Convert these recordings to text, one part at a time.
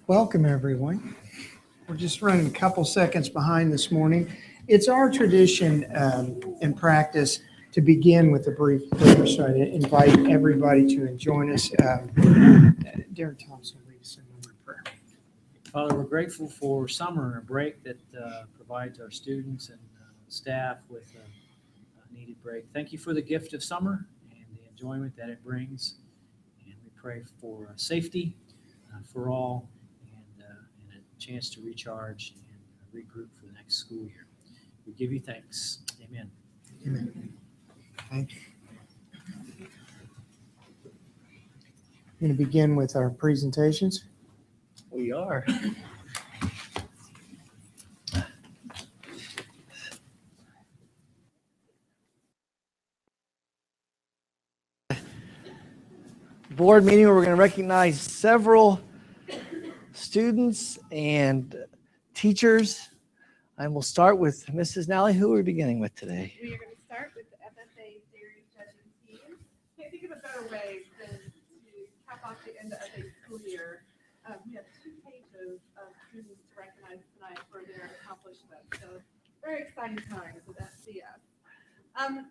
Welcome, everyone. We're just running a couple seconds behind this morning. It's our tradition and practice to begin with a brief prayer, so I invite everybody to join us. Darren Thompson will lead us in a moment of prayer. Father, we're grateful for summer and a break that provides our students and staff with a needed break. Thank you for the gift of summer and the enjoyment that it brings. And we pray for safety for all and a chance to recharge and regroup for the next school year. We give you thanks. Amen. Amen. Thank you. I'm going to begin with our presentations. We are. Board meeting where we're going to recognize several students and teachers. And we'll start with Mrs. Nally. Who are we beginning with today? We are going to start with the FFA Dairy Judging Team. Can't think of a better way than to cap off the end of a school year. We have 2 pages of students to recognize tonight for their accomplishments. So very exciting times with FCS.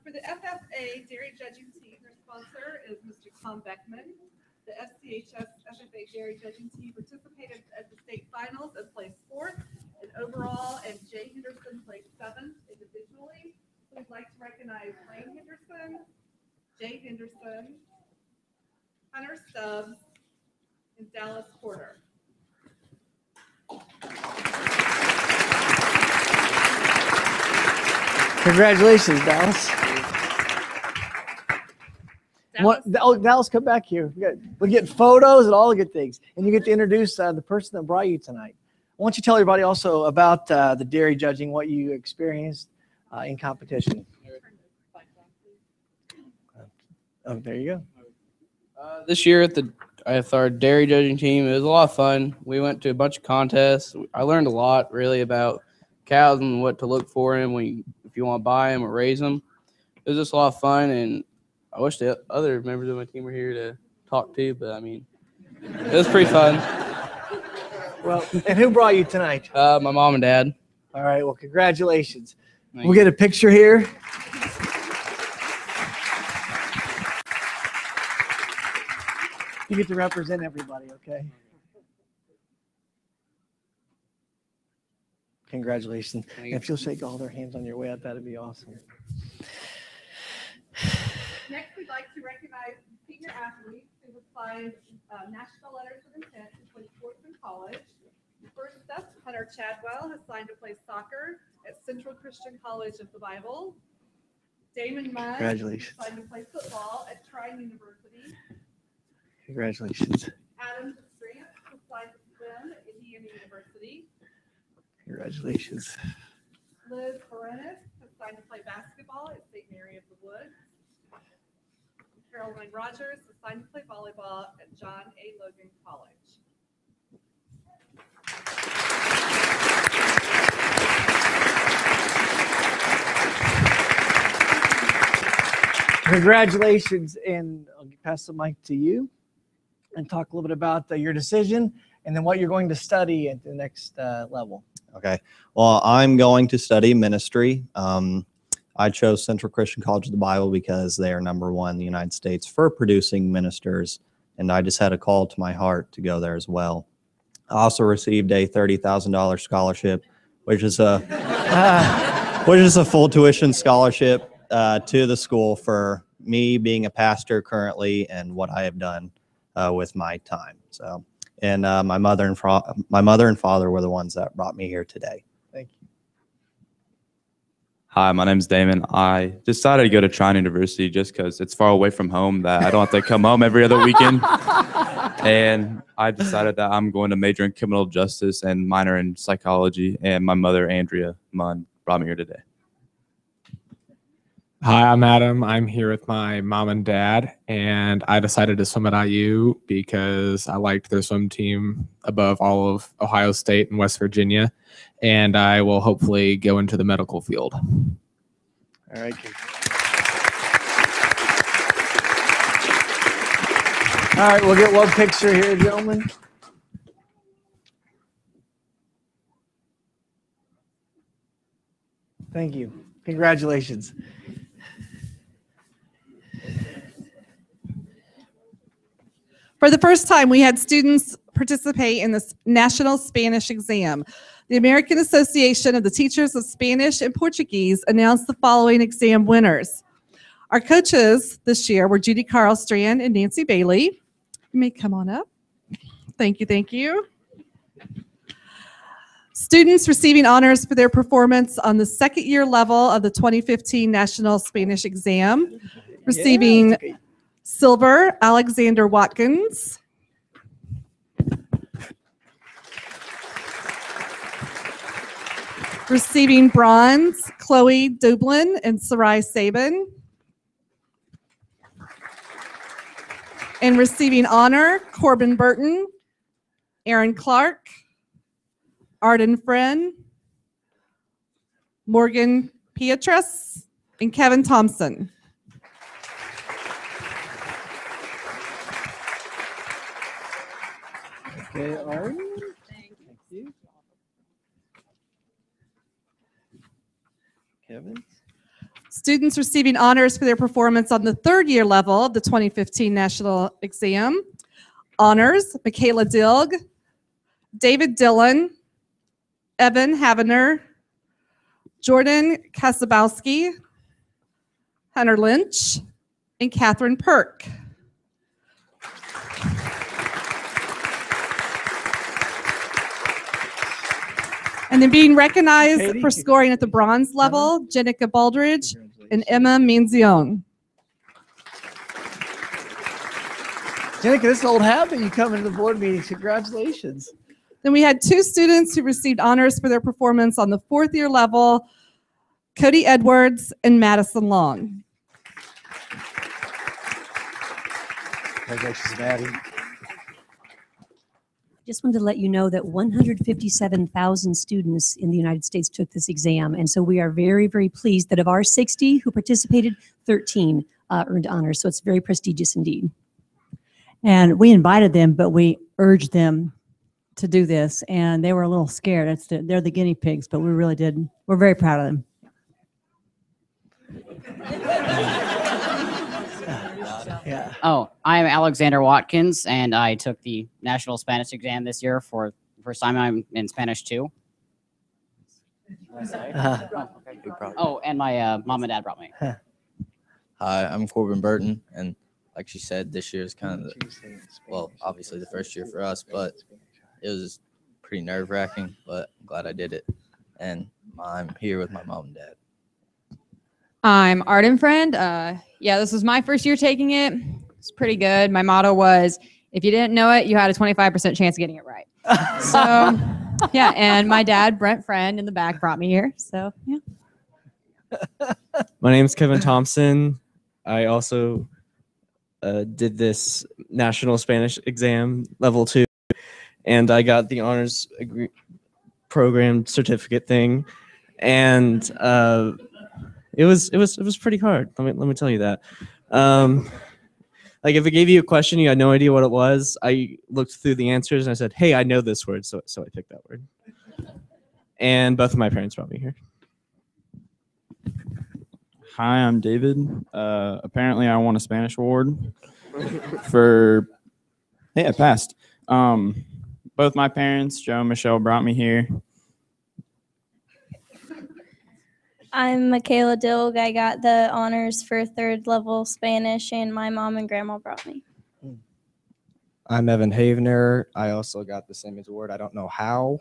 For the FFA Dairy Judging Team, their sponsor is Mr. Tom Beckman. The FCHS FFA Dairy Judging Team participated at the state finals and placed 4th and overall, and Jay Henderson placed 7th individually. So we'd like to recognize Lane Henderson, Jay Henderson, Hunter Stubbs, and Dallas Porter. Congratulations, Dallas. Dallas, come back here. We'll get photos and all the good things. And you get to introduce the person that brought you tonight. Why don't you tell everybody also about the dairy judging, what you experienced in competition? Oh, there you go. This year at our dairy judging team, it was a lot of fun. We went to a bunch of contests. I learned a lot really about cows and what to look for them if you want to buy them or raise them. It was just a lot of fun, and I wish the other members of my team were here to talk to, but I mean, it was pretty fun. Well, and who brought you tonight? My mom and dad. All right, well, congratulations. Thank We'll get a picture here. You get to represent everybody, okay? Congratulations. And if you'll shake all their hands on your way out, that'd be awesome. Next, we'd like to recognize senior athletes who have signed national letters of intent to play sports in college. First up, Hunter Chadwell has signed to play soccer at Central Christian College of the Bible. Damon Munn Congratulations. signed to play football at Trine University. Congratulations. Adam Strant has signed to swim at Indiana University. Congratulations. Liz Perennis has signed to play basketball at St. Mary of the Woods. Caroline Rogers has signed to play volleyball at John A. Logan College. Congratulations, and I'll pass the mic to you and talk a little bit about your decision and then what you're going to study at the next level. Okay. Well, I'm going to study ministry. I chose Central Christian College of the Bible because they are #1 in the United States for producing ministers, and I just had a call to my heart to go there as well. I also received a $30,000 scholarship, which is a full tuition scholarship to the school for me being a pastor currently and what I have done with my time. So, and my mother and father were the ones that brought me here today. Thank you. Hi, my name's Damon. I decided to go to Trine University just because it's far away from home, that I don't have to come home every other weekend. And I decided that I'm going to major in criminal justice and minor in psychology. And my mother, Andrea Munn, brought me here today. Hi, I'm Adam. I'm here with my mom and dad, and I decided to swim at IU because I liked their swim team above all of Ohio State and West Virginia, and I will hopefully go into the medical field. All right. All right, we'll get one picture here, gentlemen. Thank you. Congratulations. For the first time, we had students participate in the National Spanish Exam. The American Association of the Teachers of Spanish and Portuguese announced the following exam winners. Our coaches this year were Judy Carlstrand and Nancy Bailey. You may come on up. Thank you, thank you. Students receiving honors for their performance on the second year level of the 2015 National Spanish Exam, receiving Yeah, silver, Alexander Watkins. Receiving bronze, Chloe Dublin and Sarai Sabin. And receiving honor, Corbin Burton, Aaron Clark, Arden Friend, Morgan Pietrus, and Kevin Thompson. Okay, Arden. Thank you. Kevin. Students receiving honors for their performance on the third year level of the 2015 National Exam. Honors, Michaela Dilg, David Dillon, Evan Havener, Jordan Kasabowski, Hunter Lynch, and Catherine Perk. And then being recognized Katie. for scoring at the bronze level, Jenica Baldridge and Emma Manzione. Jenica, this is an old habit. You come into the board meetings. Congratulations. Then we had two students who received honors for their performance on the fourth year level, Cody Edwards and Madison Long. Congratulations, Maddie. Just wanted to let you know that 157,000 students in the United States took this exam. And so we are very, very pleased that of our 60 who participated, 13 earned honors. So it's very prestigious indeed. And we invited them, but we urged them to do this. And they were a little scared. They're the guinea pigs, but we really did. We're very proud of them. Yeah. Oh, I'm Alexander Watkins, and I took the National Spanish Exam this year for the first time. I'm in Spanish 2. Oh, and my mom and dad brought me. Hi, I'm Corbin Burton, and like she said, this year is kind of, well, obviously the first year for us, but it was pretty nerve-wracking, but I'm glad I did it. And I'm here with my mom and dad. I'm Arden Friend. Yeah, this was my first year taking it. It's pretty good. My motto was, if you didn't know it, you had a 25% chance of getting it right. So, yeah, and my dad, Brent Friend, in the back brought me here. So, yeah. My name's Kevin Thompson. I also did this National Spanish Exam Level 2, and I got the honors program certificate thing, and it was pretty hard. Let me tell you that. Like if it gave you a question, you had no idea what it was. I looked through the answers and I said, "Hey, I know this word," so I picked that word. And both of my parents brought me here. Hi, I'm David. Apparently, I won a Spanish award for. Hey, I passed. Both my parents, Joe and Michelle, brought me here. I'm Michaela Dilg. I got the honors for third level Spanish, and my mom and grandma brought me. I'm Evan Havener. I also got the same award. I don't know how.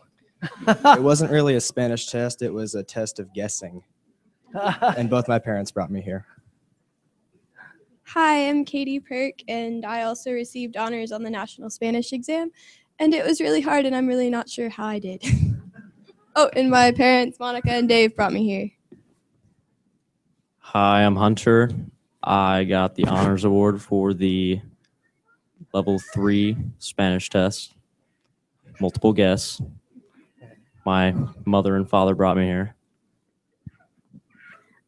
It wasn't really a Spanish test. It was a test of guessing. And both my parents brought me here. Hi, I'm Katie Perk, and I also received honors on the National Spanish Exam. And it was really hard, and I'm really not sure how I did. Oh, and my parents, Monica and Dave, brought me here. Hi, I'm Hunter. I got the honors award for the level 3 Spanish test. Multiple guess. My mother and father brought me here.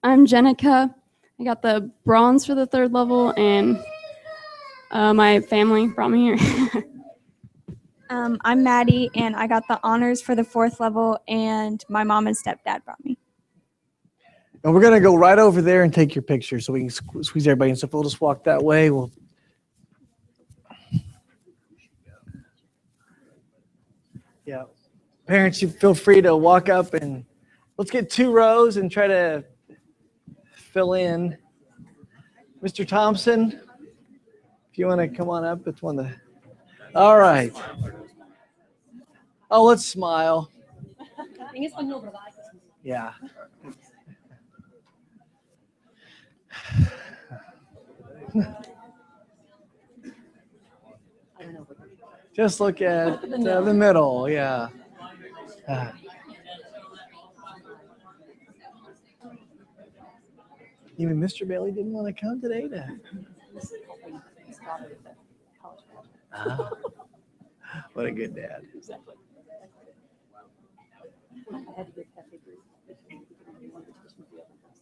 I'm Jenica. I got the bronze for the third level, and my family brought me here. I'm Maddie, and I got the honors for the fourth level, and my mom and stepdad brought me. And we're going to go right over there and take your picture so we can squeeze everybody in. So if we'll just walk that way, we'll. Yeah. Parents, you feel free to walk up and let's get 2 rows and try to fill in. Mr. Thompson, if you want to come on up, it's one of the. All right. Oh, let's smile. Yeah. Just look at the middle, yeah. Even Mr. Bailey didn't want to come today what a good dad.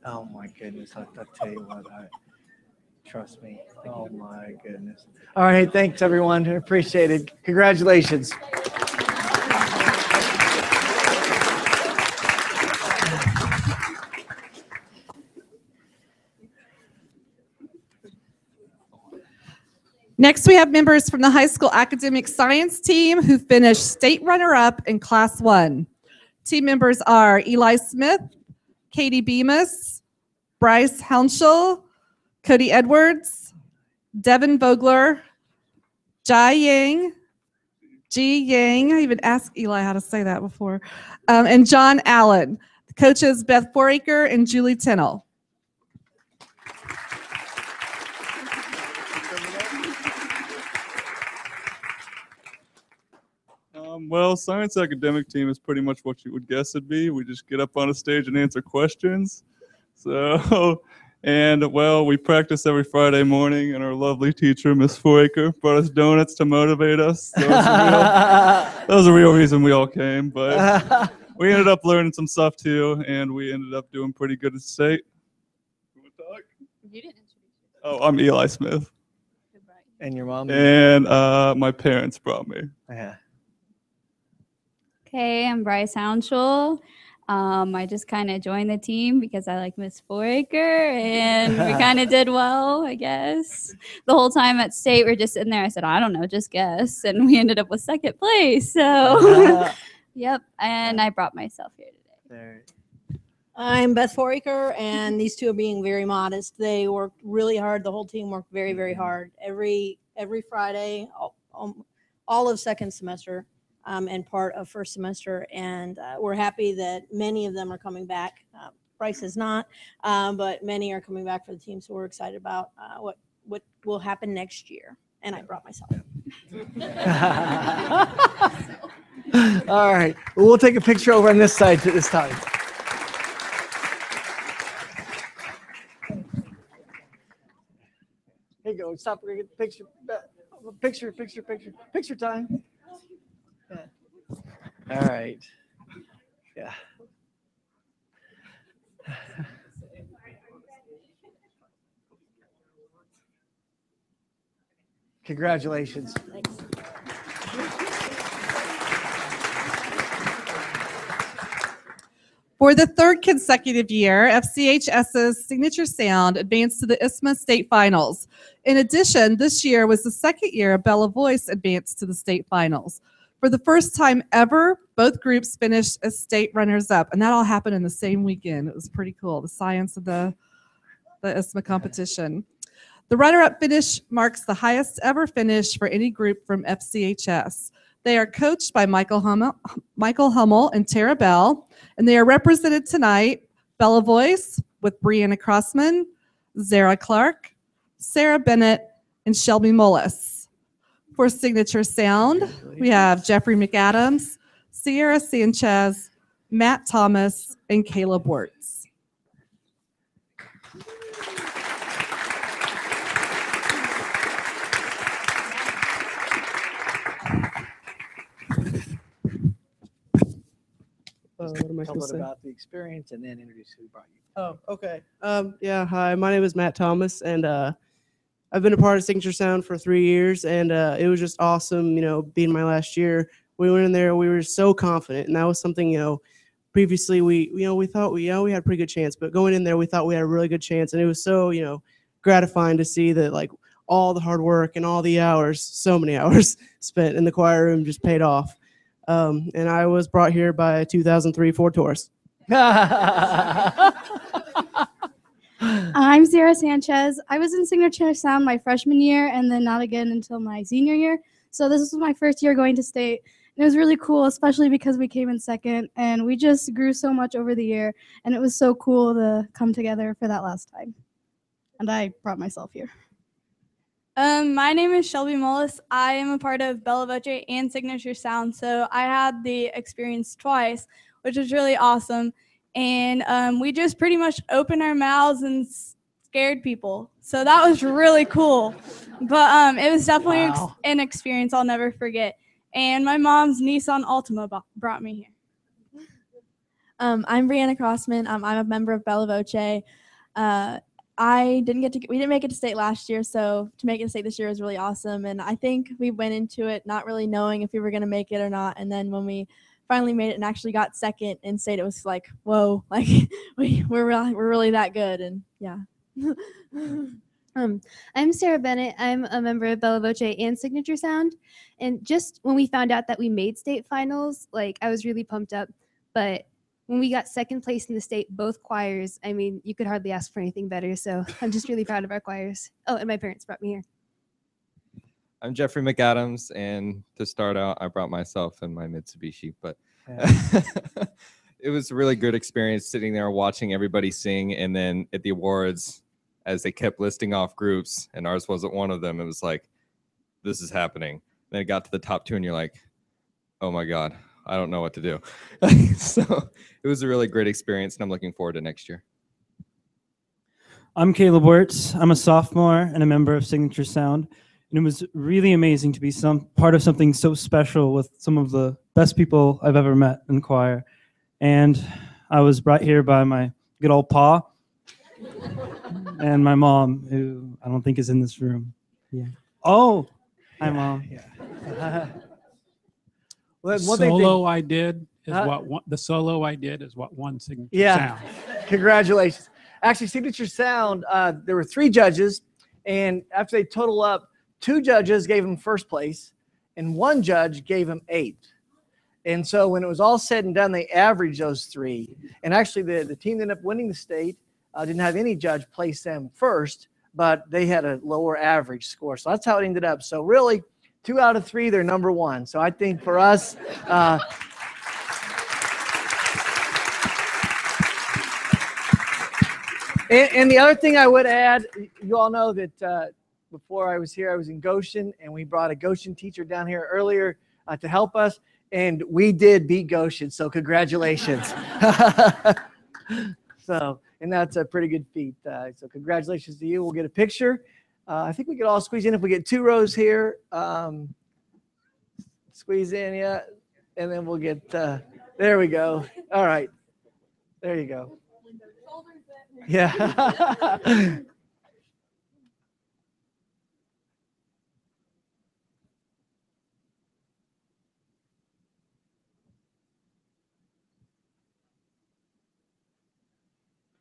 Oh my goodness, I'll tell you what, trust me. Oh my goodness. All right, thanks everyone. Appreciate it. Congratulations. Next, we have members from the high school academic science team who finished state runner-up in Class 1. Team members are Eli Smith, Katie Bemis, Bryce Hounshell, Cody Edwards, Devin Vogler, Jai Yang, Ji Yang, I even asked Eli how to say that before, and John Allen. The coaches Beth Foraker and Julie Tennell. Well, science academic team is pretty much what you would guess it'd be. We just get up on a stage and answer questions. So, and well, we practice every Friday morning, and our lovely teacher, Miss Foraker, brought us donuts to motivate us. That was the real reason we all came, but we ended up learning some stuff too, and we ended up doing pretty good at state. You didn't introduce yourself. Oh, I'm Eli Smith. And your mom? And my parents brought me. Yeah. Hey, I'm Bryce Hounshell. I just kind of joined the team because I like Miss Foraker, and we kind of did well, I guess. The whole time at state, we're just sitting there. I said, I don't know, just guess. And we ended up with 2nd place. So, yep. And I brought myself here today. I'm Beth Foraker, and these two are being very modest. They worked really hard. The whole team worked very, very hard. Every Friday, all of 2nd semester. And part of 1st semester, and we're happy that many of them are coming back. Bryce is not, but many are coming back for the team, so we're excited about what will happen next year. And I brought myself. All right, well, we'll take a picture over on this side this time. Here you go. Stop. We're gonna get the picture time. Yeah. All right. Yeah. Congratulations. Thanks. For the 3rd consecutive year, FCHS's Signature Sound advanced to the ISSMA State Finals. In addition, this year was the 2nd year Bella Voice advanced to the state finals. For the first time ever, both groups finished as state runners-up, and that all happened in the same weekend. It was pretty cool, the science of the ISSMA competition. The runner-up finish marks the highest ever finish for any group from FCHS. They are coached by Michael Hummel and Tara Bell, and they are represented tonight, Bella Voice with Brianna Crossman, Zara Clark, Sarah Bennett, and Shelby Mullis. For Signature Sound, we have Jeffrey McAdams, Sierra Sanchez, Matt Thomas, and Caleb Wirtz. What am I Tell supposed us to say? about the experience and then introduce who brought you. Oh, okay. Yeah, hi. My name is Matt Thomas, and I've been a part of Signature Sound for 3 years, and it was just awesome, being my last year. We went in there, we were so confident, and that was something, previously we thought we had a pretty good chance, but going in there we thought we had a really good chance, and it was so gratifying to see that like all the hard work and all the hours, so many hours spent in the choir room just paid off. And I was brought here by a 2003 Ford Taurus. I'm Sarah Sanchez. I was in Signature Sound my freshman year and then not again until my senior year. So this was my first year going to state. And it was really cool, especially because we came in second and we just grew so much over the year. And it was so cool to come together for that last time. And I brought myself here. My name is Shelby Mullis. I am a part of Bella Voce and Signature Sound. So I had the experience twice, which was really awesome. And we just pretty much opened our mouths and scared people. So that was really cool. But it was definitely an experience I'll never forget. And my mom's Nissan Altima brought me here. I'm Brianna Crossman. I'm a member of Bella Voce. We didn't make it to state last year, so to make it to state this year was really awesome. And I think we went into it not really knowing if we were going to make it or not. And then when we finally made it and actually got second in state, it was like, whoa, like we're really that good. And yeah. I'm Sarah Bennett. I'm a member of Bella Voce and Signature Sound. And just when we found out that we made state finals, like I was really pumped up. But when we got second place in the state, both choirs, I mean, you could hardly ask for anything better. So I'm just really proud of our choirs. Oh, and my parents brought me here. I'm Jeffrey McAdams, and to start out, I brought myself and my Mitsubishi, but it was a really good experience sitting there watching everybody sing, and then at the awards, as they kept listing off groups, and ours wasn't one of them, it was like, this is happening. Then it got to the top two, and you're like, oh my God, I don't know what to do. So it was a really great experience, and I'm looking forward to next year. I'm Caleb Wirtz. I'm a sophomore and a member of Signature Sound. And it was really amazing to be part of something so special with some of the best people I've ever met in choir. And I was brought here by my good old pa and my mom, who I don't think is in this room. Yeah. Oh, hi, Mom. Yeah. The solo I did is what won Signature Sound. Congratulations. Actually, Signature Sound, there were 3 judges, and after they total up, 2 judges gave him first place, and 1 judge gave him 8th. And so when it was all said and done, they averaged those 3. And actually, the team that ended up winning the state didn't have any judge place them first, but they had a lower average score. So that's how it ended up. So really, 2 out of 3, they're number 1. So I think for us, and the other thing I would add, you all know that before I was here, I was in Goshen, and we brought a Goshen teacher down here earlier to help us, and we did beat Goshen, so congratulations. And that's a pretty good feat. So congratulations to you. We'll get a picture. I think we could all squeeze in if we get 2 rows here. Squeeze in, yeah, and then we'll get, there we go. All right, there you go. Yeah.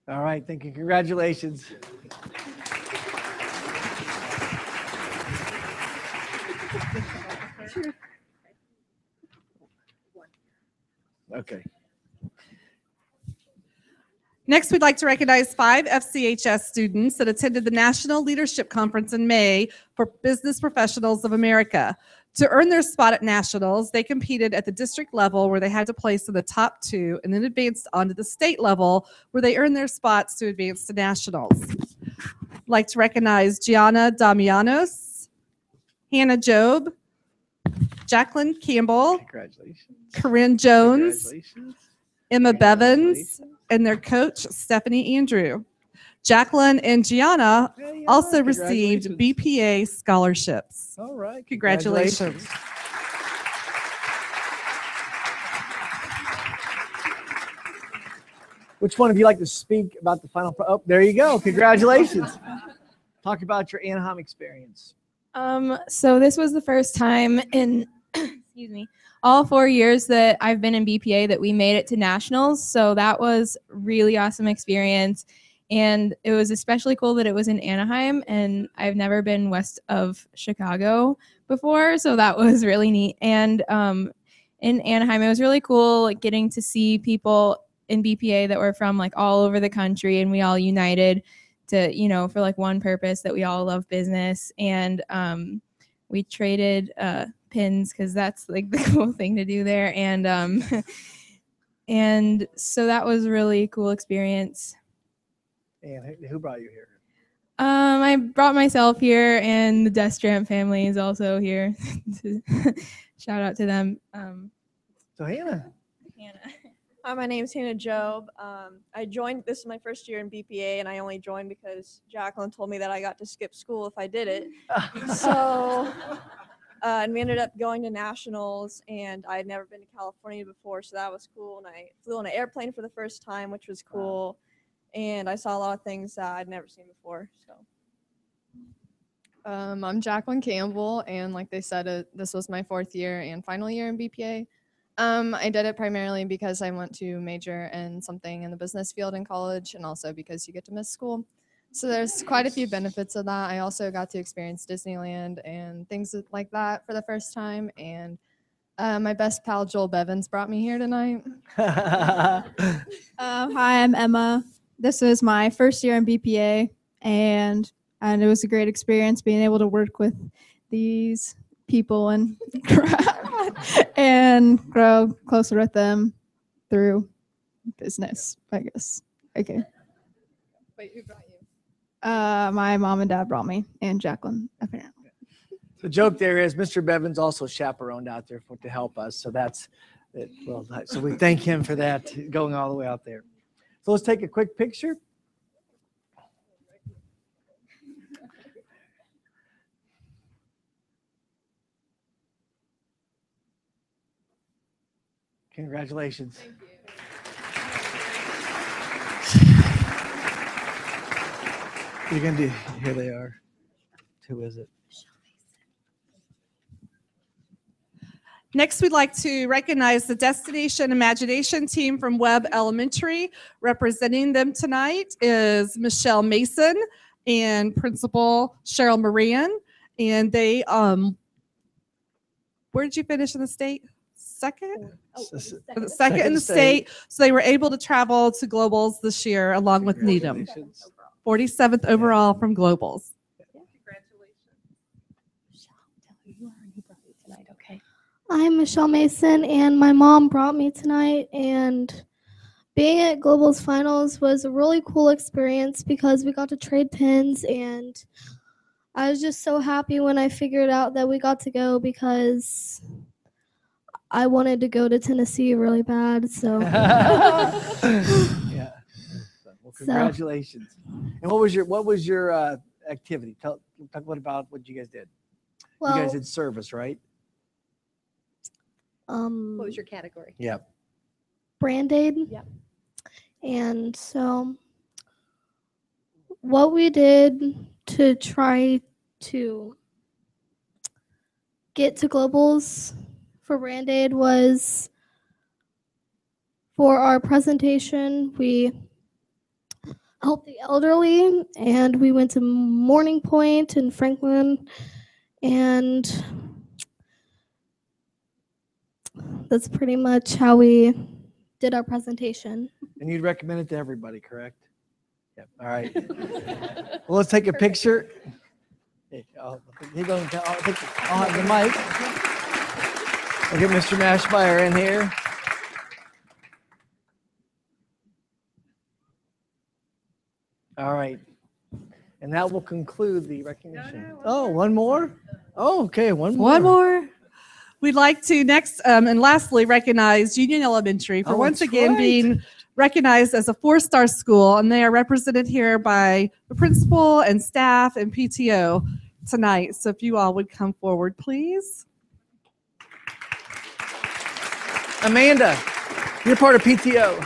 All right, thank you. Congratulations. Okay. Next, we'd like to recognize 5 FCHS students that attended the National Leadership Conference in May for Business Professionals of America. To earn their spot at nationals, they competed at the district level where they had to place in the top 2 and then advanced onto the state level where they earned their spots to advance to nationals. I'd like to recognize Gianna Damianos, Hannah Job, Jacqueline Campbell, Corinne Jones, Emma Bevins, and their coach, Stephanie Andrew. Jacqueline and Gianna also received BPA scholarships. All right. Congratulations. Which one of you like to speak about the final? Oh, there you go. Congratulations. Talk about your Anaheim experience. So this was the first time in excuse me, all 4 years that I've been in BPA that we made it to nationals. So that was really awesome experience. And it was especially cool that it was in Anaheim, and I've never been west of Chicago before. So that was really neat. And in Anaheim, it was really cool like, getting to see people in BPA that were from like all over the country, and we all united to, you know, for like one purpose, that we all love business. And we traded pins because that's like the cool thing to do there. And and so that was a really cool experience. And who brought you here? I brought myself here, and the Destramp family is also here. Shout out to them. So Hannah. Hi, my name is Hannah Job. I joined, this is my first year in BPA, and I only joined because Jacqueline told me that I got to skip school if I did it. So, and we ended up going to nationals, and I had never been to California before, so that was cool. And I flew on an airplane for the first time, which was cool. And I saw a lot of things that I'd never seen before. So. I'm Jacqueline Campbell, and like they said, this was my 4th year and final year in BPA. I did it primarily because I want to major in something in the business field in college, and also because you get to miss school. So there's quite a few benefits of that. I also got to experience Disneyland and things like that for the first time. And my best pal Joel Bevins brought me here tonight. Hi, I'm Emma. This is my first year in BPA, and it was a great experience being able to work with these people and and grow closer with them through business, I guess. Okay. Wait, who brought you? My mom and dad brought me, and Jacqueline, apparently. The joke there is Mr. Bevins also chaperoned out there to help us. So that's it. Well, so we thank him for that, going all the way out there. So let's take a quick picture. Congratulations. Thank you. You're going to do, here they are. Who is it? Next, we'd like to recognize the Destination Imagination team from Webb Elementary. Representing them tonight is Michelle Mason and Principal Cheryl Moran. And they, where did you finish in the state? Second? Second in the state. So they were able to travel to Globals this year along with Needham. 47th overall from Globals. I'm Michelle Mason, and my mom brought me tonight. And being at Global's finals was a really cool experience because we got to trade pins, and I was just so happy when I figured out that we got to go because I wanted to go to Tennessee really bad. So yeah. Well, congratulations. And what was your activity? Talk about what you guys did. Well, you guys did service, right? What was your category? Yep. Brand Aid. Yep. And so what we did to try to get to Globals for Brand Aid was, for our presentation, we helped the elderly, and we went to Morning Point in Franklin, and that's pretty much how we did our presentation. And you'd recommend it to everybody, correct? Yep. All right. Well, let's take a picture. Hey, I'll have the mic. We'll get Mr. Mashmeyer in here. All right. And that will conclude the recognition. Oh, one more? Oh, okay, one more. One more. We'd like to next and lastly recognize Union Elementary for once again being recognized as a 4-star school, and they are represented here by the principal and staff and PTO tonight. So if you all would come forward, please. Amanda, you're part of PTO.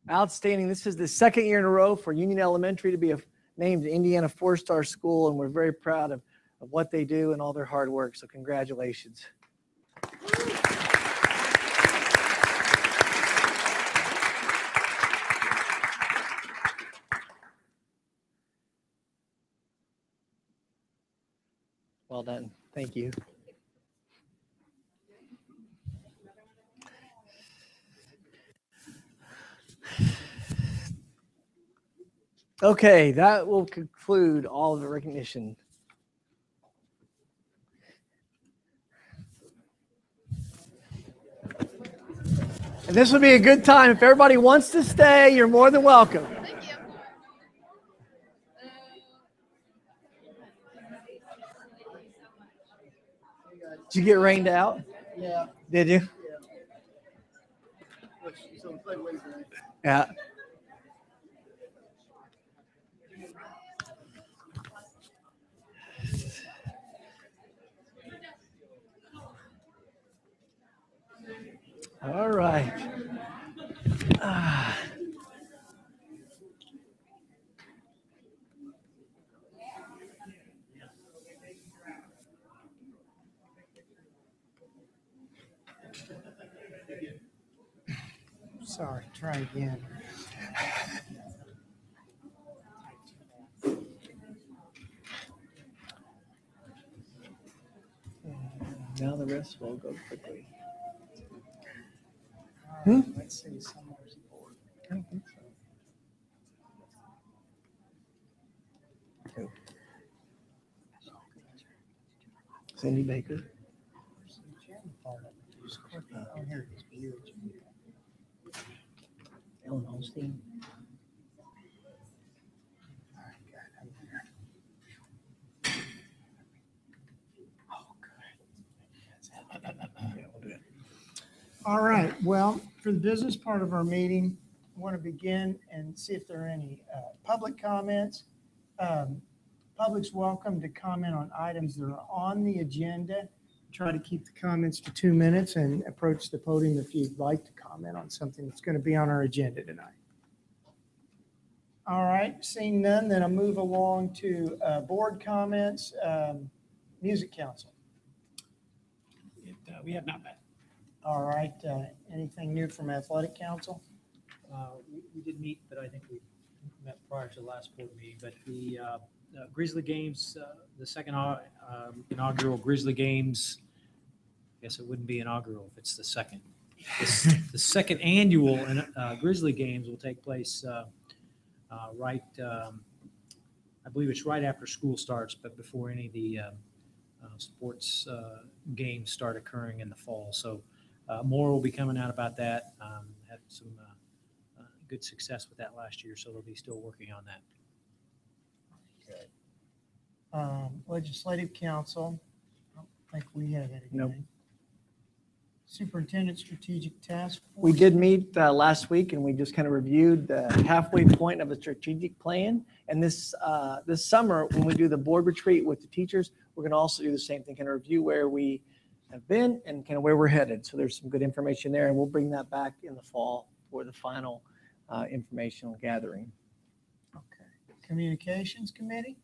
Outstanding. This is the second year in a row for Union Elementary to be named Indiana 4-star school, and we're very proud of what they do and all their hard work. So congratulations. Well done. Thank you. Okay, that will conclude all of the recognition. And this would be a good time. If everybody wants to stay, you're more than welcome. Did you get rained out? Yeah. Did you? Yeah. All right. Sorry, try again. Now the rest will go quickly. Let's see. Somewhere's the board. I don't think so. Cindy Baker. Oh, here it is. Ellen Holstein. All right. Well, for the business part of our meeting, I want to begin and see if there are any public comments. Public's welcome to comment on items that are on the agenda. Try to keep the comments to 2 minutes and approach the podium if you'd like to comment on something that's going to be on our agenda tonight. All right. Seeing none, then I'll move along to board comments. Music Council. We have not met. All right. Anything new from Athletic Council? We did meet, but I think we met prior to the last board meeting. But the Grizzly Games, the second inaugural Grizzly Games, I guess it wouldn't be inaugural if it's the second. The second annual Grizzly Games will take place I believe it's right after school starts, but before any of the sports games start occurring in the fall. So more will be coming out about that. Had some good success with that last year, so they'll be still working on that. Legislative Council, I don't think we had anything. Nope. Superintendent Strategic Task Force. We did meet last week, and we just kind of reviewed the halfway point of a strategic plan. And this summer, when we do the board retreat with the teachers, we're going to also do the same thing, kind of review where we have been and kind of where we're headed. So there's some good information there, and we'll bring that back in the fall for the final informational gathering. Okay. Communications Committee.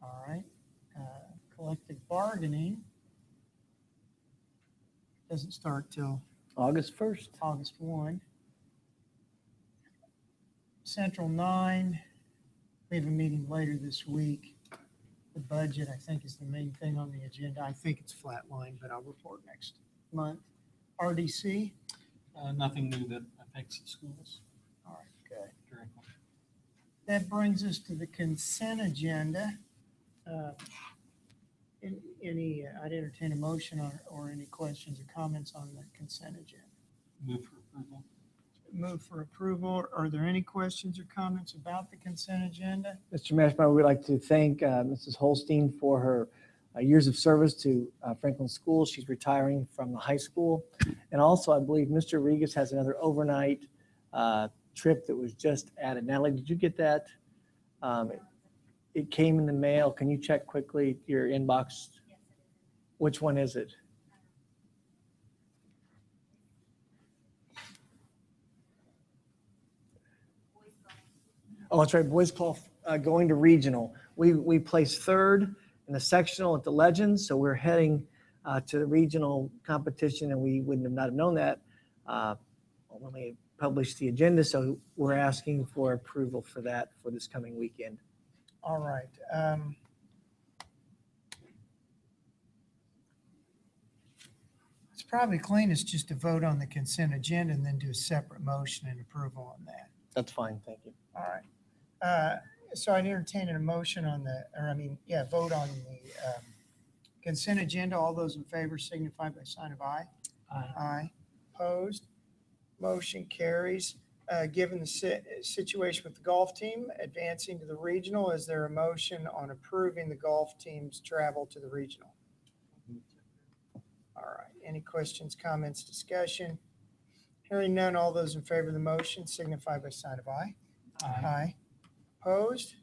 All right. Collective bargaining doesn't start till August 1st. August 1. Central 9, we have a meeting later this week. The budget, I think, is the main thing on the agenda. I think it's flatline, but I'll report next month. RDC? Nothing new that affects the schools. All right, good. That brings us to the consent agenda. I'd entertain a motion or any questions or comments on the consent agenda. Move for approval. Move for approval. Are there any questions or comments about the consent agenda? Mr. Mashmeyer, we'd like to thank Mrs. Holstein for her years of service to Franklin Schools. She's retiring from the high school. And also, I believe Mr. Regas has another overnight trip that was just added. Natalie, did you get that? It came in the mail. Can you check quickly your inbox? Which one is it? Oh, that's right, boys club going to regional. We placed third in the sectional at the Legends, so we're heading to the regional competition, and we wouldn't have not have known that when we published the agenda. So we're asking for approval for that for this coming weekend. All right. It's probably cleanest just to vote on the consent agenda and then do a separate motion and approval on that. That's fine, thank you. All right. So I'd entertain a motion on vote on the consent agenda. All those in favor signify by sign of aye. Aye. Opposed? Motion carries. Given the situation with the golf team advancing to the regional, is there a motion on approving the golf team's travel to the regional? All right. Any questions, comments, discussion? Hearing none, all those in favor of the motion signify by sign of aye. Aye. Opposed?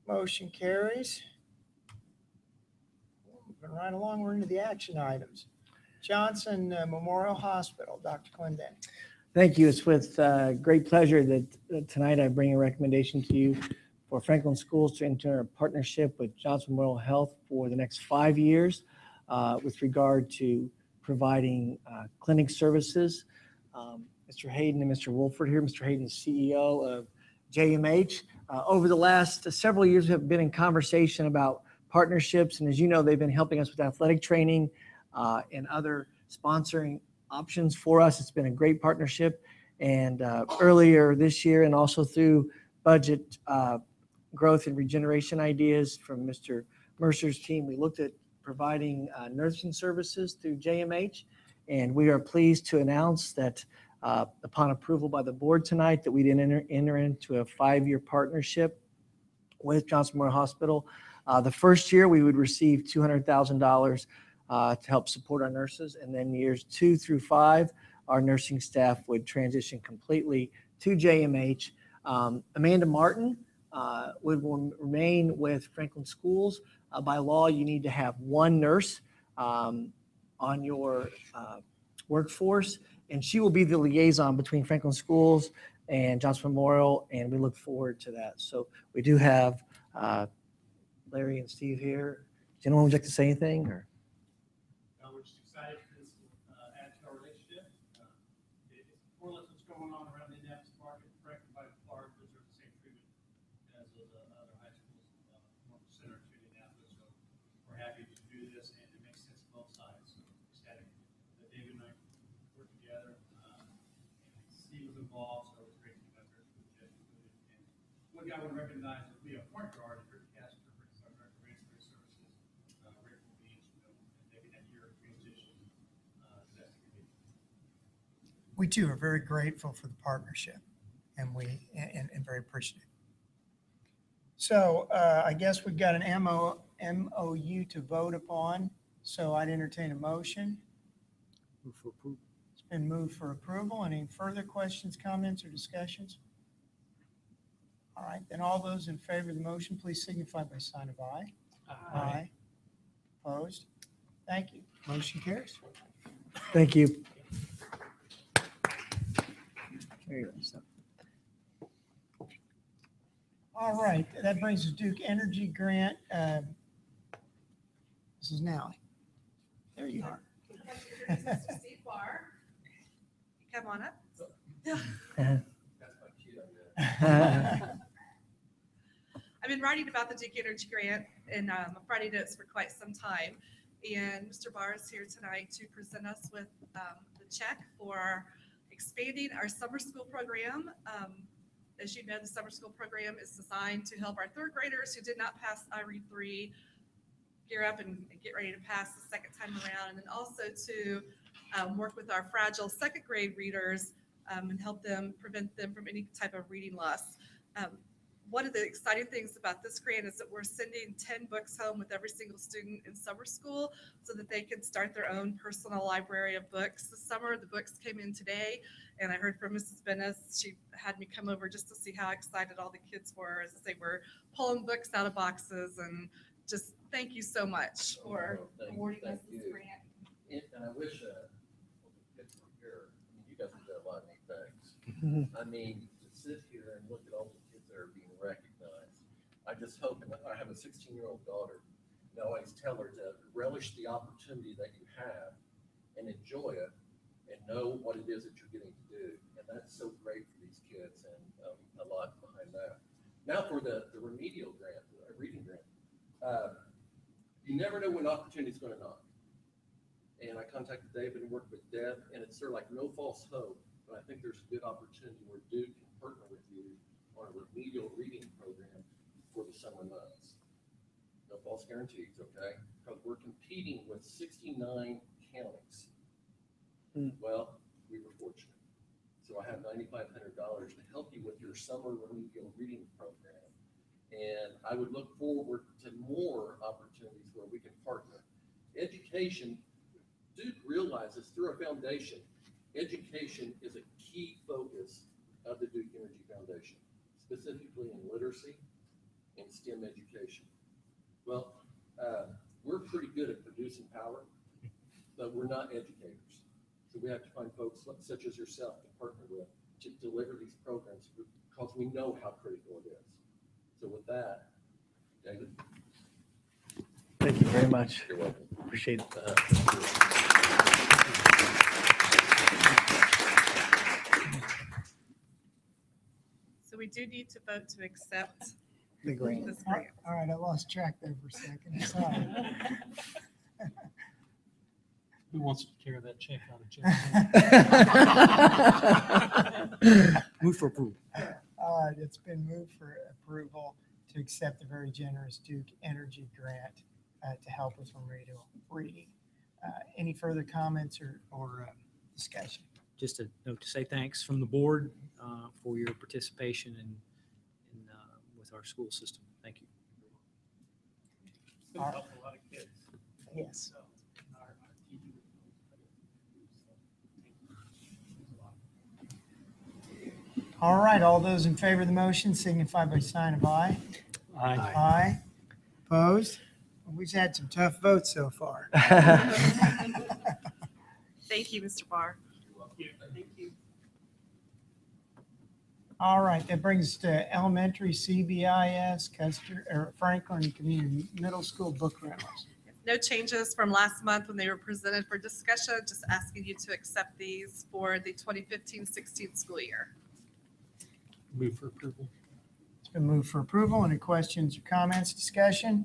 Motion carries. Moving right along, we're into the action items. Johnson Memorial Hospital, Dr. Clendane. Thank you. It's with great pleasure that tonight I bring a recommendation to you for Franklin Schools to enter a partnership with Johnson Memorial Health for the next 5 years with regard to providing clinic services. Mr. Hayden and Mr. Wolford here. Mr. Hayden is CEO of JMH. Over the last several years, we have been in conversation about partnerships, and as you know, they've been helping us with athletic training and other sponsoring options for us. It's been a great partnership, and earlier this year and also through budget growth and regeneration ideas from Mr. Mercer's team, we looked at providing nursing services through JMH, and we are pleased to announce that upon approval by the board tonight that we'd enter into a 5-year partnership with Johnson Memorial Hospital. The first year we would receive $200,000 to help support our nurses, and then years 2 through 5, our nursing staff would transition completely to JMH. Amanda Martin would remain with Franklin Schools. By law, you need to have 1 nurse on your workforce, and she will be the liaison between Franklin Schools and Johnson Memorial, and we look forward to that. So we do have Larry and Steve here. Does anyone would like to say anything? Or? We're just excited for this add to our relationship. It's more or less what's going on around the Indianapolis market. Franklin by Clark deserves the same treatment as those other high schools, more center to Indianapolis. So we're happy to do this, and it makes sense on both sides. So ecstatic that David and I work together. Steve was involved, so it's great to have Jeff included. And one guy I would recognize would be a point guard. We too are very grateful for the partnership, and very appreciative. So I guess we've got an MOU to vote upon. So I'd entertain a motion. Move for approval. It's been moved for approval. Any further questions, comments, or discussions? All right, then all those in favor of the motion, please signify by sign of aye. Aye. Opposed? Thank you. Motion carries. Thank you. All right, that brings us Duke Energy Grant. This is Nally. There you are. Mr. Steve Barr. Come on up. I've been writing about the Duke Energy Grant in Friday Notes for quite some time, and Mr. Barr is here tonight to present us with the check for expanding our summer school program. As you know, the summer school program is designed to help our 3rd graders who did not pass IRE 3 gear up and get ready to pass the second time around, and then also to work with our fragile 2nd grade readers and help them prevent them from any type of reading loss. One of the exciting things about this grant is that we're sending 10 books home with every single student in summer school so that they can start their own personal library of books. This summer, the books came in today, and I heard from Mrs. Bennis. She had me come over just to see how excited all the kids were as they were pulling books out of boxes. And just thank you so much for awarding us this grant. And I wish the kids were here. I mean, you guys have done a lot of neat things. I mean, to sit here and look at all the kids that are being I just hope, and I have a 16-year-old daughter, and I always tell her to relish the opportunity that you have and enjoy it and know what it is that you're getting to do. And that's so great for these kids, and a lot behind that. Now for the remedial grant, reading grant. You never know when opportunity is going to knock. And I contacted David and worked with Deb, and it's sort of like no false hope, but I think there's a good opportunity where Duke can partner with you on a remedial reading program for the summer months. No false guarantees, okay? Because we're competing with 69 counties. Well, we were fortunate. So I have $9,500 to help you with your summer remedial reading program. And I would look forward to more opportunities where we can partner. Education, Duke realizes through our foundation, education is a key focus of the Duke Energy Foundation, specifically in literacy and STEM education. Well, we're pretty good at producing power, but we're not educators. So we have to find folks such as yourself to partner with to deliver these programs because we know how critical it is. So with that, David. Thank you very much. You're welcome. Appreciate it. So we do need to vote to accept The grant. this grant. All right, I lost track there for a second. Sorry. Who wants to carry that check out of jail? Move for approval. It's been moved for approval to accept the very generous Duke Energy grant to help with remedial reading. Any further comments or discussion? Just a note to say thanks from the board for your participation in with our school system. Thank you. It's going to help a lot of kids. Yes. So, our teachers. All right, all those in favor of the motion signify by sign of aye. Aye. Aye. Opposed? We've had some tough votes so far. Thank you, Mr. Barr. Thank you. All right, that brings us to elementary CBIS, Custer, or Franklin Community Middle School book rentals. No changes from last month when they were presented for discussion, just asking you to accept these for the 2015-16 school year. Move for approval. It's been moved for approval. Any questions or comments, discussion?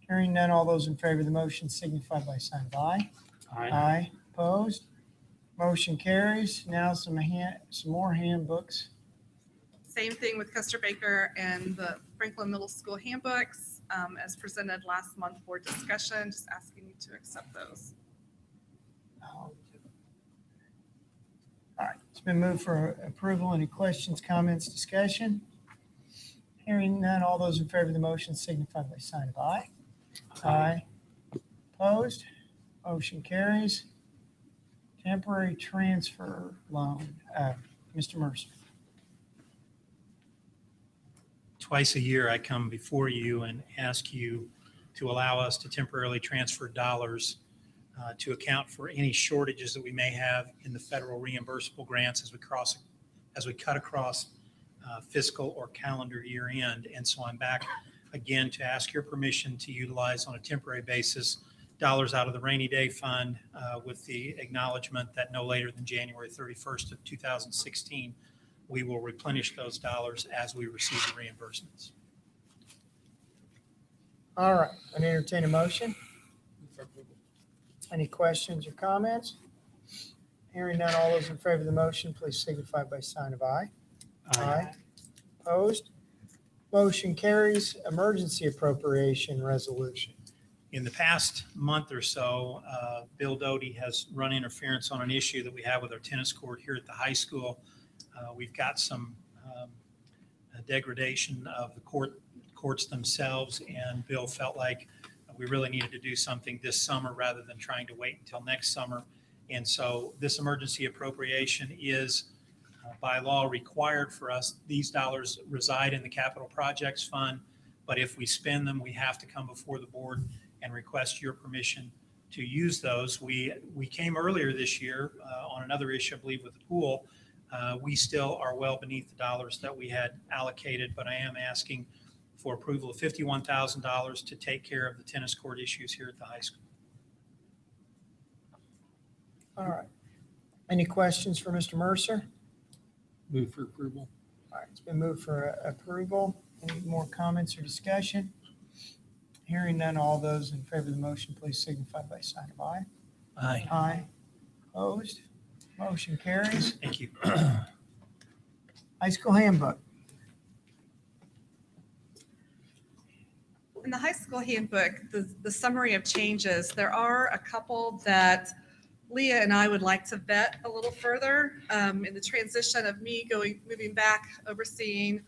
Hearing none, all those in favor of the motion signify by sign of aye. Aye. Opposed? Motion carries. Now some more handbooks. Same thing with Custer Baker and the Franklin Middle School handbooks as presented last month for discussion, just asking you to accept those. All right, it's been moved for approval. Any questions, comments, discussion? Hearing none, all those in favor of the motion signify by sign of aye. Aye. Opposed? Motion carries. Temporary transfer loan. Mr. Mercer. Twice a year, I come before you and ask you to allow us to temporarily transfer dollars to account for any shortages that we may have in the federal reimbursable grants as we cut across fiscal or calendar year end. And so I'm back again to ask your permission to utilize on a temporary basis dollars out of the rainy day fund with the acknowledgement that no later than January 31st of 2016, we will replenish those dollars as we receive the reimbursements. All right, I entertain a motion. Any questions or comments? Hearing none, all those in favor of the motion, please signify by sign of aye. Aye. Opposed? Motion carries. Emergency appropriation resolution. In the past month or so, Bill Doty has run interference on an issue that we have with our tennis court here at the high school. We've got some degradation of the courts themselves, and Bill felt like we really needed to do something this summer rather than trying to wait until next summer. And so this emergency appropriation is by law required for us. These dollars reside in the capital projects fund, but if we spend them, we have to come before the board and request your permission to use those. We came earlier this year on another issue, I believe, with the pool. We still are well beneath the dollars that we had allocated, but I am asking for approval of $51,000 to take care of the tennis court issues here at the high school. All right. Any questions for Mr. Mercer? Move for approval. All right, it's been moved for approval. Any more comments or discussion? Hearing none, all those in favor of the motion, please signify by sign of aye. Aye. Aye. Opposed? Motion carries. Thank you. High school handbook. In the high school handbook, the summary of changes, there are a couple that Leah and I would like to vet a little further. In the transition of me moving back, overseeing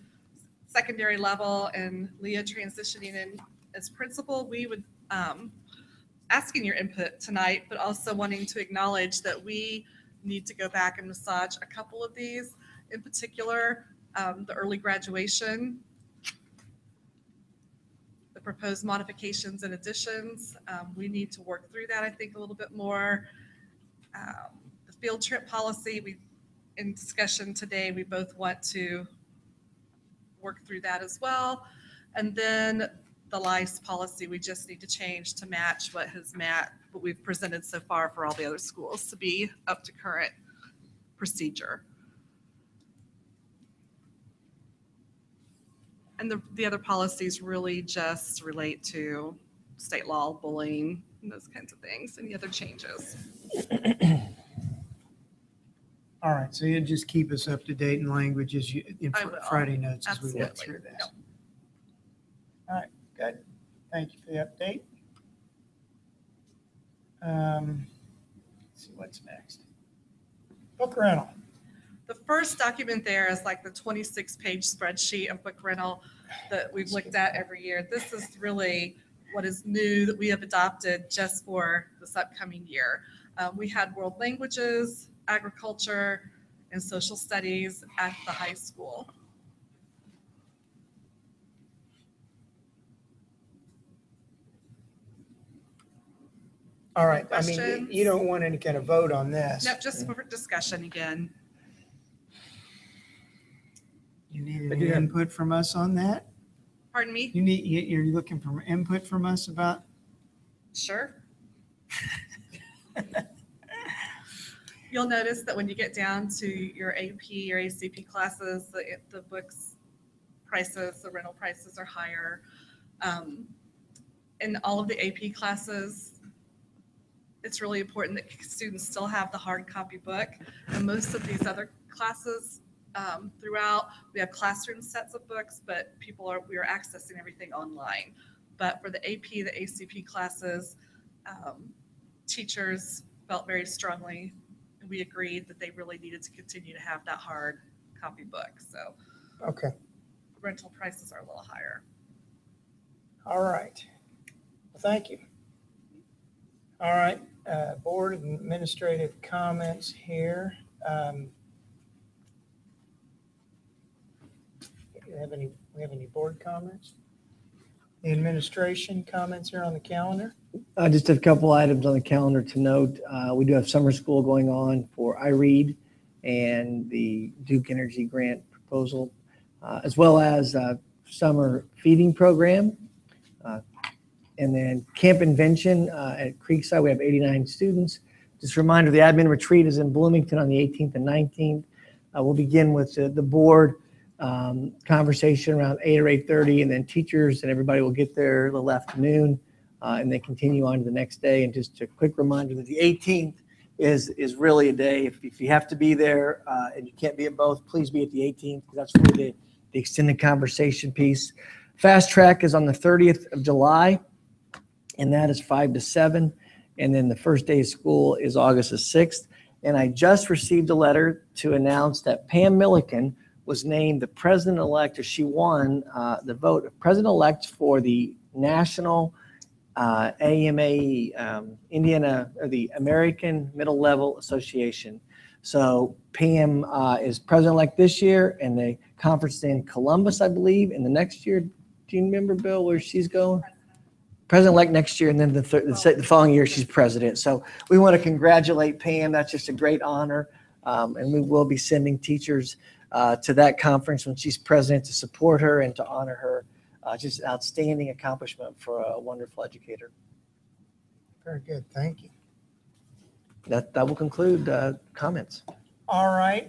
secondary level, and Leah transitioning in as principal, we would asking your input tonight, but also wanting to acknowledge that we need to go back and massage a couple of these. In particular, the early graduation, the proposed modifications and additions. We need to work through that, I think, a little bit more. The field trip policy, in discussion today, we both want to work through that as well. And then the LICE policy, we just need to change to match what we've presented so far for all the other schools to be up to current procedure. And the other policies really just relate to state law, bullying, and those kinds of things. Any other changes? All right, so you'll just keep us up to date in language as in I will. Friday notes as we work Absolutely. through this. Yep. All right, good. Thank you for the update. Let's see what's next. Book rental. The first document there is like the 26-page spreadsheet of book rental that we've looked at every year. This is really what is new that we have adopted just for this upcoming year. We had world languages, agriculture, and social studies at the high school. All right, I mean, Questions? you don't want any kind of vote on this. Nope, just for discussion again. You need I any do have- input from us on that? Pardon me? You're looking for input from us about? Sure. You'll notice that when you get down to your AP or ACP classes, the books prices, the rental prices are higher. In all of the AP classes, it's really important that students still have the hard copy book. And most of these other classes throughout, we have classroom sets of books, but we are accessing everything online. But for the AP, the ACP classes, teachers felt very strongly, and we agreed that they really needed to continue to have that hard copy book. So Okay, rental prices are a little higher. all right. Well, thank you. All right, board administrative comments here. We have any board comments? The administration comments here on the calendar? Just a couple items on the calendar to note. We do have summer school going on for iRead and the Duke Energy grant proposal, as well as summer feeding program. And then Camp Invention at Creekside, we have 89 students. Just a reminder, the admin retreat is in Bloomington on the 18th and 19th. We'll begin with the board conversation around 8 or 8:30, and then teachers and everybody will get there a little afternoon, and then continue on to the next day. And just a quick reminder that the 18th is really a day. If you have to be there and you can't be at both, please be at the 18th, because that's really the extended conversation piece. Fast Track is on the 30th of July, and that is 5 to 7. And then the first day of school is August the 6th. And I just received a letter to announce that Pam Milliken was named the president-elect, or she won the vote of president-elect for the National AMA, Indiana, or the American Middle Level Association. So Pam is president-elect this year, and the conference is in Columbus, I believe, and the next year. Do you remember, Bill, where she's going? President-elect next year, and then the following year she's president. So we want to congratulate Pam. That's just a great honor, and we will be sending teachers to that conference when she's president to support her and to honor her Just an outstanding accomplishment for a wonderful educator. Very good. Thank you. That will conclude comments. All right.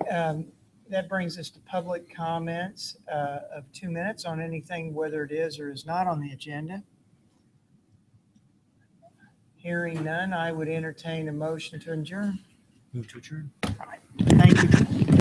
That brings us to public comments of 2 minutes on anything, whether it is or is not on the agenda. Hearing none, I would entertain a motion to adjourn. Move to adjourn. Thank you.